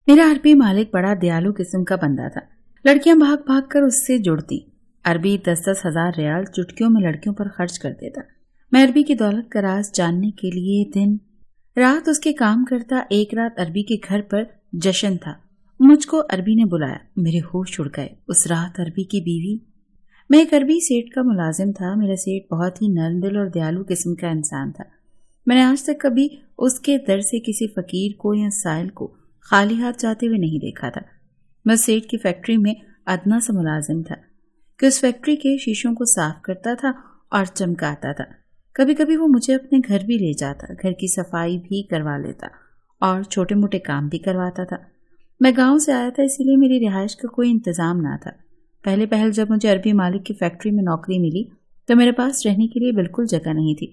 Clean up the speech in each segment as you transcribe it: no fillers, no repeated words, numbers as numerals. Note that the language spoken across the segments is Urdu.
میرا عربی مالک بڑا دیالو قسم کا بندہ تھا. لڑکیاں بھاگ بھاگ کر اس سے جڑتی. عربی 10-10 ہزار ریال چٹکیوں میں لڑکیوں پر خرچ کر دیتا. میں عربی کی دولت کا راز جاننے کے لیے دن رات اس کے کام کرتا. ایک رات عربی کے گھر پر جشن تھا. مجھ کو عربی نے بلایا. میرے ہوش اڑ گئے. اس رات عربی کی بیوی. میں ایک عربی سیٹ کا ملازم تھا. میرا سیٹ بہت ہی نرم دل اور دیالو قسم کا انسان تھا. میں نے آج تک کبھی اس کے در سے کسی فقیر کو یا سائل کو خالی ہاتھ جاتے ہوئے نہیں دیکھا تھا. میں سیٹ کی فیکٹری میں ادنا سا ملازم تھا کہ اس فیکٹری کے شیشوں کو صاف کرتا تھا اور چمکاتا تھا. کبھی کبھی وہ مجھے اپنے گھر بھی لے جاتا. گھر کی صفائی بھی کروا لیتا اور چھوٹے موٹے کام بھی کرواتا تھا. میں گاؤں سے آیا تھا، اسی لیے میری رہائش کا کوئی انتظام نہ تھا. پہل جب مجھے عربی مالک کی فیکٹری میں نوکری ملی تو میرے پاس رہنے کے لیے بالکل جگہ نہیں تھی.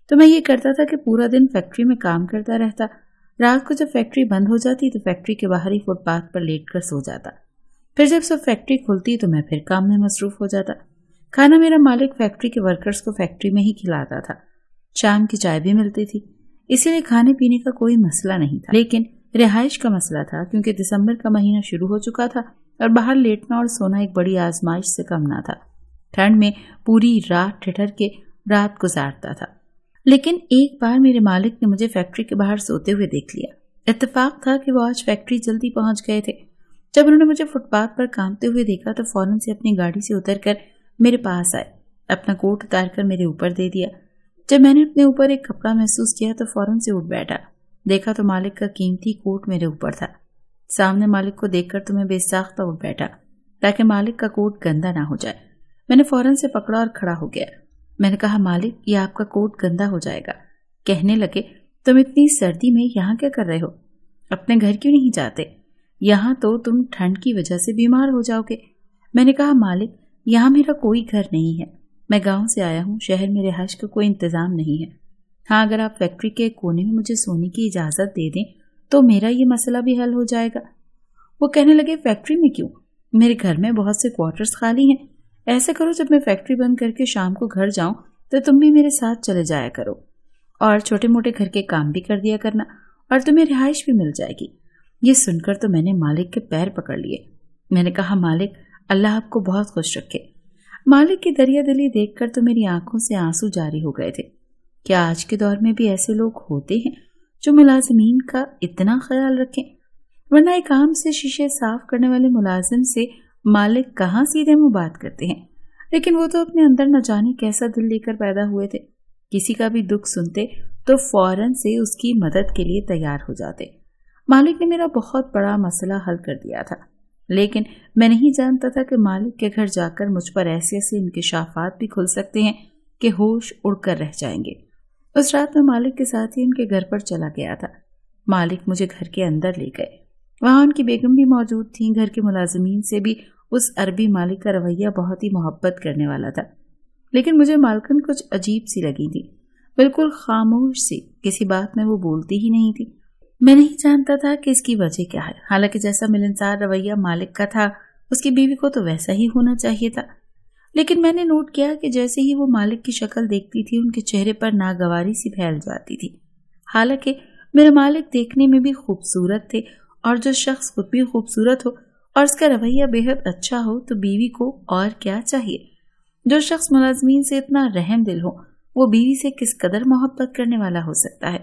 تو میں یہ کرتا تھا کہ پورا دن فیکٹری میں کام کرتا رہتا. رات کو جب فیکٹری بند ہو جاتی تو فیکٹری کے باہر ہی فٹ پاتھ پر لیٹ کر سو جاتا. پھر جب سب فیکٹری کھلتی تو میں پھر کام میں مصروف ہو جاتا. کھانا میرا مالک فیکٹری کے ورکرز کو فیکٹری میں ہی کھلاتا تھا. شام کی چائے بھی ملتی تھی، اسی لیے کھانے پینے کا کوئی مسئلہ نہیں تھا. لیکن رہائش کا مسئلہ تھا، کیونکہ دسمبر کا مہینہ شروع ہو چکا تھا اور باہر لیٹنا اور سونا ایک بڑی آزمائش سے کم نہ تھا. ٹھنڈ میں پوری رات ٹھٹر کے رات گزارتا تھا. لیکن ایک بار میرے مالک نے مجھے فیکٹری کے باہر سوتے ہوئے دیکھ لیا. اتفاق تھا کہ وہ آج فیکٹری جلدی پہنچ گئے تھے. جب انہوں نے مجھے فٹ پاتھ پر کامتے ہوئے دیکھا تو فوراً سے اپنی گاڑی سے اتر کر میرے پاس آئے. اپنا کوٹ اتار کر میرے اوپر دے دیا. جب میں نے اپنے اوپر ایک کپڑا محسوس کیا تو فوراً سے اٹھ بیٹھا. دیکھا تو مالک کا قیمتی کوٹ میرے اوپر تھا. سامنے مالک کو دیکھ کر تو میں بے ساختہ اٹھ بیٹھا تاکہ مالک کا کوٹ گندا نہ ہو جائے. میں نے فوراً سے پکڑا اور کھڑا ہو گیا. میں نے کہا، مالک یہ آپ کا کوٹ گندا ہو جائے گا. کہنے لگے، تم اتنی سردی میں یہاں کیا کر رہے ہو؟ اپنے گھر کیوں نہیں جاتے؟ یہاں تو تم ٹھنڈ کی وجہ سے بیمار ہو جاؤ گے. میں نے کہا، مالک یہاں میرا کوئی گھر نہیں ہے. میں گاؤں سے آیا ہوں. شہر میں رہائش کا کوئی انتظام نہیں ہے. ہاں، اگر آپ فیکٹری کے کونے میں مجھے سونے کی اجازت دے دیں تو میرا یہ مسئلہ بھی حل ہو جائے گا. وہ کہنے لگے، فیکٹری میں کیوں؟ میرے گھر میں بہت سے کوارٹرز خالی ہیں. ایسا کرو، جب میں فیکٹری بند کر کے شام کو گھر جاؤں تو تم بھی میرے ساتھ چلے جایا کرو اور چھوٹے موٹے گھر کے کام بھی کر دیا کرنا اور تمہیں رہائش بھی مل جائے گی. یہ سن کر تو میں نے مالک کے پیر پکڑ لیے. میں نے کہا، مالک اللہ آپ کو بہت خوش رکھے. مالک کی دریا دلی دیکھ کر تو میری آنکھوں سے آنسو جاری ہو گئے تھے. کیا آج کے دور میں بھی ایسے لوگ ہوتے ہیں جو ملازمین کا اتنا خیال رکھیں؟ ورنہ ایک عام سے شیشے صاف کرنے والے ملازم سے مالک کہاں سیدھے منہ بات کرتے ہیں. لیکن وہ تو اپنے اندر نہ جانے کیسا دل لے کر پیدا ہوئے تھے. کسی کا بھی دکھ سنتے تو فوراً سے اس کی مدد کے لیے تیار ہو جاتے. مالک نے میرا بہت بڑا مسئلہ حل کر دیا تھا. لیکن میں نہیں جانتا تھا کہ مالک کے گھر جا کر مجھ پر ایسے انکشافات بھی کھل سکتے ہیں کہ ہوش اڑ کر رہ جائیں گے. اس رات میں مالک کے ساتھ ہی ان کے گھر پر چلا گیا تھا. مالک مجھے گھر کے اندر لے گئے. وہاں ان کی بیگم بھی موجود تھیں. گھر کے ملازمین سے بھی اس عربی مالک کا رویہ بہت ہی محبت کرنے والا تھا. لیکن مجھے مالکن کچھ عجیب سی لگی تھی. بالکل خاموش سی، کسی بات میں وہ بولتی ہی نہیں تھی. میں نہیں جانتا تھا کہ اس کی وجہ کیا ہے. حالانکہ جیسا ملنسار رویہ مالک کا تھا اس کی بیوی کو تو ویسا ہی ہونا چاہیے تھا. لیکن میں نے نوٹ کیا کہ جیسے ہی وہ مالک کی شکل دیکھتی تھی ان کے چہرے پر ناگواری سی پھیل جاتی تھی. حالانکہ میرے مالک دیکھنے میں بھی خوبصورت تھے اور جو شخص خود بھی خوبصورت ہو اور اس کا رویہ بے حد اچھا ہو تو بیوی کو اور کیا چاہیے. جو شخص ملازمین سے اتنا رحم دل ہو وہ بیوی سے کس قدر محبت کرنے والا ہو سکتا ہے.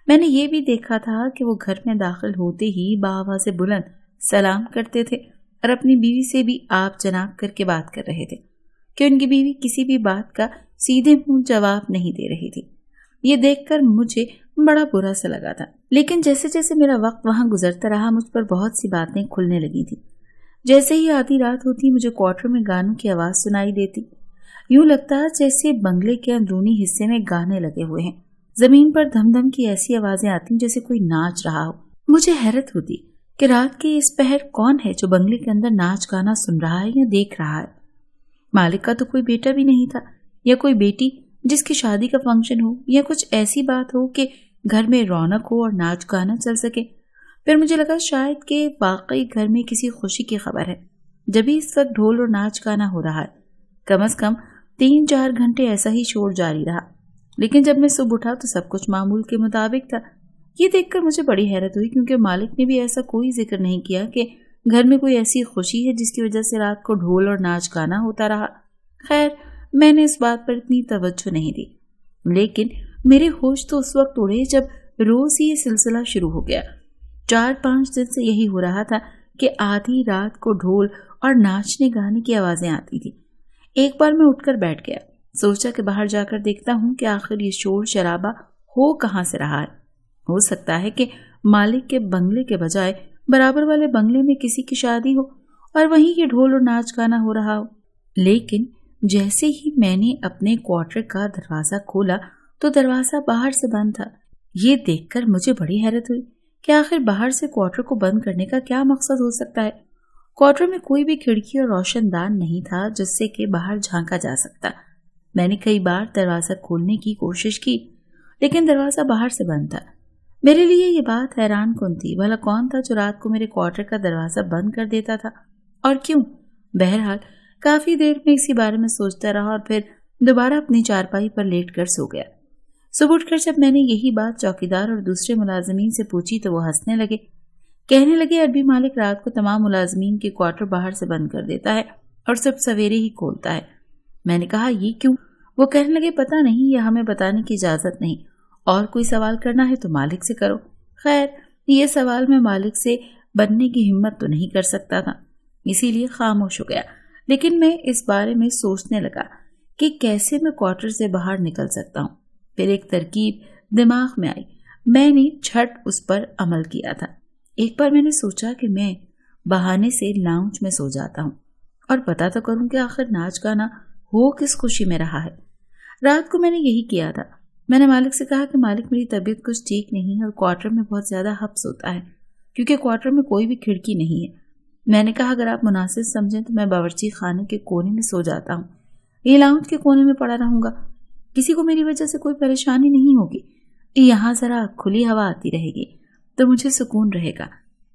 میں نے یہ بھی دیکھا تھا کہ وہ گھر میں داخل ہوتے ہی باآواز سے بلند سلام کرتے تھے اور اپنی بیوی سے بھی آپ جناب کر کے بات کر رہے تھے کہ ان کی بیوی کسی بھی بات کا سیدھے منہ جواب نہیں دے رہی تھی. یہ دیکھ کر مجھے بڑا برا سا لگا تھا. لیکن جیسے جیسے میرا وقت وہاں گزرتا رہا مجھ پر بہت سی باتیں کھلنے لگی تھی. جیسے ہی آدھی رات ہوتی مجھے کوارٹر میں گانوں کی آواز سنائی دیتی. یوں لگتا جیسے بنگلے کے اندرونی حصے میں گانے لگے ہوئے ہیں. زمین پر دھم دھم کی ایسی آوازیں آتی جیسے کوئی ناچ رہا ہو. مجھے حیرت ہوتی کہ رات کے اس پہر کون ہے جو بنگلے کے اندر ناچ گانا سن رہا ہے یا دیکھ رہا ہے. مالک کا تو کوئی بیٹا بھی نہیں تھا یا کوئی بیٹی جس کی شادی کا فنکشن ہو یا کچھ ایسی بات ہو کہ گھر میں رونق ہو اور ناچ گانا چل سکے. پھر مجھے لگا شاید کہ واقعی گھر میں کسی خوشی کی خبر ہے جبھی اس وقت ڈھول اور ناچ گانا ہو رہا ہے. کم از کم 3-4 گھنٹے ایسا ہی شور جاری رہا. لیکن جب میں صبح اٹھا تو سب کچھ معمول کے مطابق تھا. یہ دیکھ کر مجھے بڑی حیرت ہوئی کیونکہ مالک نے بھی ایسا کوئی ذکر نہیں کیا کہ گھر میں کوئی ایسی خوشی ہے جس کی وجہ سے رات کو ڈھول اور ناچ گانا ہوتا رہا۔ خیر، میں نے اس بات پر اتنی توجہ نہیں دی، لیکن میرے ہوش تو اس وقت اڑے جب روز ہی یہ سلسلہ شروع ہو گیا۔ 4-5 دن سے یہی ہو رہا تھا کہ آدھی رات کو ڈھول اور ناچنے گانے کی آوازیں آتی تھی۔ ایک بار میں اٹھ کر بیٹھ گیا، سوچا کہ باہر جا کر دیکھتا ہوں کہ آخر یہ شور شرابہ ہو کہاں سے رہا ہے۔ ہو سکتا ہے کہ مالک کے بنگلے کے بجائے برابر والے بنگلے میں کسی کی شادی ہو اور وہیں یہ ڈھول اور ناچ گانا ہو رہا ہو۔ لیکن جیسے ہی میں نے اپنے کوارٹر کا دروازہ کھولا تو دروازہ باہر سے بند تھا۔ یہ دیکھ کر مجھے بڑی حیرت ہوئی کہ آخر باہر سے کوارٹر کو بند کرنے کا کیا مقصد ہو سکتا ہے۔ کوارٹر میں کوئی بھی کھڑکی اور روشن دان نہیں تھا جس سے کہ باہر جھانکا جا سکتا۔ میں نے کئی بار دروازہ کھولنے کی کوشش کی لیکن دروازہ باہر سے بند تھا۔ میرے لیے یہ بات حیران کن تھی، بھلا کون تھا جو رات کو میرے کوارٹر کا دروازہ بند کر دیتا تھا اور کیوں؟ بہرحال کافی دیر میں اسی بارے میں سوچتا رہا اور پھر دوبارہ اپنی چارپائی پر لیٹ کر سو گیا۔ صبح اٹھ کر جب میں نے یہی بات چوکیدار اور دوسرے ملازمین سے پوچھی تو وہ ہنسنے لگے، کہنے لگے عربی مالک رات کو تمام ملازمین کے کوارٹر باہر سے بند کر دیتا ہے اور صبح سویرے ہی کھولتا ہے۔ میں نے کہا یہ کیوں؟ وہ کہنے لگے پتہ نہیں، یہ ہمیں بتانے کی اجازت نہیں، اور کوئی سوال کرنا ہے تو مالک سے کرو۔ خیر، یہ سوال میں مالک سے بننے کی ہمت تو نہیں کر سکتا تھا، اسی لیے خاموش ہو گیا۔ لیکن میں اس بارے میں سوچنے لگا کہ کیسے میں کوارٹر سے باہر نکل سکتا ہوں۔ پھر ایک ترکیب دماغ میں آئی، میں نے جھٹ اس پر عمل کیا تھا۔ ایک بار میں نے سوچا کہ میں بہانے سے لاؤنج میں سو جاتا ہوں اور پتا تو کروں کہ آخر ناچ گانا ہو کس خوشی میں رہا ہے۔ رات کو میں نے یہی کیا تھا۔ میں نے مالک سے کہا کہ مالک میری طبیعت کچھ ٹھیک نہیں ہے اور کوارٹر میں بہت زیادہ حبس ہوتا ہے کیونکہ کوارٹر میں کوئی بھی کھڑکی نہیں ہے۔ میں نے کہا اگر آپ مناسب سمجھیں تو میں باورچی خانے کے کونے میں سو جاتا ہوں، یہ لاؤنج کے کونے میں پڑا رہوں گا، کسی کو میری وجہ سے کوئی پریشانی نہیں ہوگی، یہاں ذرا کھلی ہوا آتی رہے گی تو مجھے سکون رہے گا۔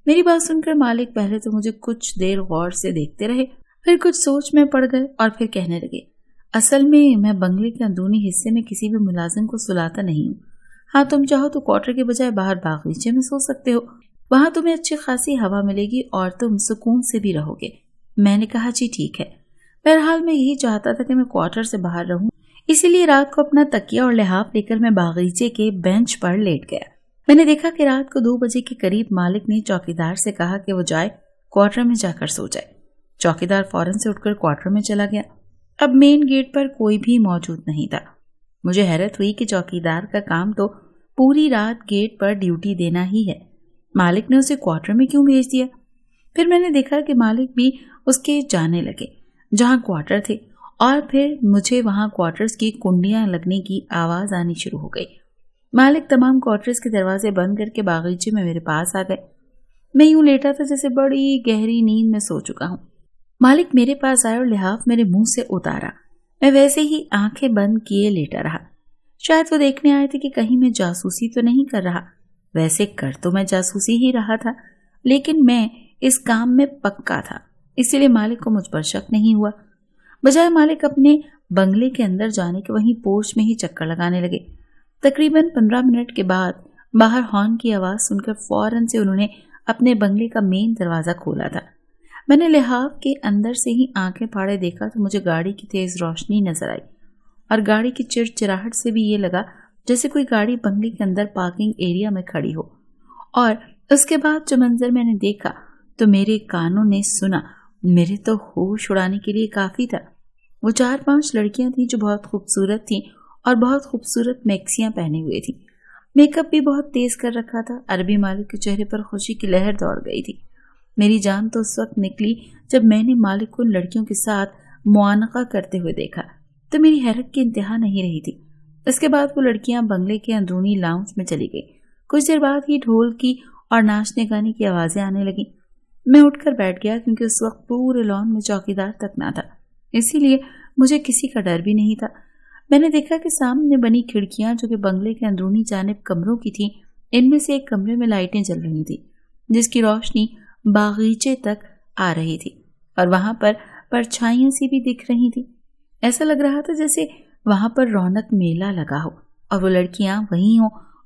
میری بات سن کر مالک پہلے تو مجھے کچھ دیر غور سے دیکھتے رہے، پھر کچھ سوچ میں پڑ گئے اور پھر کہنے لگے اصل میں بنگلے کے اندرونی حصے میں کسی بھی ملازم کو سلاتا نہیں ہوں۔ ہاں تم چاہو تو کوارٹر کے بجائے باہر باغیچے میں سو سکتے ہو، وہاں تمہیں اچھی خاصی ہوا ملے گی اور تم سکون سے بھی رہو گے۔ میں نے کہا جی ٹھیک ہے۔ بہرحال میں یہی چاہتا تھا کہ میں کوارٹر سے باہر رہوں، اسی لیے رات کو اپنا تکیہ اور لحاف لے کر میں باغیچے کے بینچ پر لیٹ گیا۔ میں نے دیکھا کہ رات کو 2 بجے کے قریب مالک نے چوکیدار سے کہا کہ وہ جائے کوارٹر میں جا کر سو جائے۔ چوکیدار فوراً سے اٹھ کر کوارٹر میں چلا گیا۔ اب مین گیٹ پر کوئی بھی موجود نہیں تھا۔ مجھے حیرت ہوئی کہ چوکیدار کا کام تو پوری رات گیٹ پر ڈیوٹی دینا ہی ہے، مالک نے اسے کوارٹر میں کیوں بھیج دیا؟ پھر میں نے دیکھا کہ مالک بھی اس کے جانے لگے جہاں کوارٹر تھے اور پھر مجھے وہاں کوارٹرز کی کنڈیاں لگنے کی آواز آنی شروع ہو گئی۔ مالک تمام کوارٹرز کے دروازے بند کر کے باغیچے میں میرے پاس آ گئے۔ میں یوں لیٹا تھا جیسے بڑی گہری نیند میں سو چکا ہوں۔ مالک میرے پاس آئے اور لحاف میرے منہ سے اتارا۔ میں ویسے ہی آنکھیں بند کیے لیٹا رہا۔ شاید وہ دیکھنے آئے تھے کہ کہیں میں جاسوسی تو نہیں کر رہا۔ ویسے کر تو میں جاسوسی ہی رہا تھا، لیکن میں اس کام میں پکا تھا، اسی لیے مالک کو مجھ پر شک نہیں ہوا۔ بجائے مالک اپنے بنگلے کے اندر جانے کے وہیں پورچ میں ہی چکر لگانے لگے۔ تقریباً 15 منٹ کے بعد باہر ہارن کی آواز سن کر فوراً سے انہوں نے اپنے بنگلے کا مین دروازہ کھولا تھا۔ میں نے لحاف کے اندر سے ہی آنکھیں پھاڑے دیکھا تو مجھے گاڑی کی تیز روشنی نظر آئی اور گاڑی کی چرچراہٹ سے بھی یہ لگا جیسے کوئی گاڑی بنگلے کے اندر پارکنگ ایریا میں کھڑی ہو۔ اور اس کے بعد جو منظر میں نے دیکھا تو میرے کانوں نے سنا، میرے تو ہوش اڑانے کے لیے کافی تھا۔ وہ 4-5 لڑکیاں تھیں جو بہت خوبصورت تھیں اور بہت خوبصورت میکسیاں پہنے ہوئے تھیں۔ میک اپ بھی بہت تیز کر رکھا تھا۔ عربی مالک کے چہرے پر خوشی کی لہر دوڑ گئی تھی۔ میری جان تو اس وقت نکلی جب میں نے مالک کو لڑکیوں کے ساتھ معانقہ کرتے ہوئے دیکھا تو میری حیرت کی انتہا نہیں رہی تھی۔ اس کے بعد وہ لڑکیاں بنگلے کے اندرونی لاؤنج میں چلی گئی۔ کچھ دیر بعد ہی ڈھول کی اور ناچنے گانے کی آوازیں آنے لگیں۔ میں اٹھ کر بیٹھ گیا کیونکہ اس وقت پورے لان میں چوکیدار تک نہ تھا، اسی لیے مجھے کسی کا ڈر بھی نہیں تھا۔ میں نے دیکھا کہ سامنے بنی کھڑکیاں جو کہ بنگلے کے اندرونی جانب کمروں کی تھیں، ان میں سے ایک کمرے میں لائٹیں جل رہی تھیں جس کی روشنی باغیچے تک آ رہی تھی اور وہاں پر پرچھائیاں سی بھی دکھ رہی تھی۔ ایسا لگ رہا تھا جیسے وہاں پر رونق میلہ لگا ہو اور وہ لڑکیاں وہیں ہوں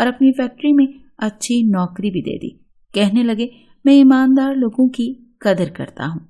اور اپنی فیکٹری میں اچھی نوکری بھی دے دی۔ کہنے لگے میں ایماندار لوگوں کی قدر کرتا ہوں۔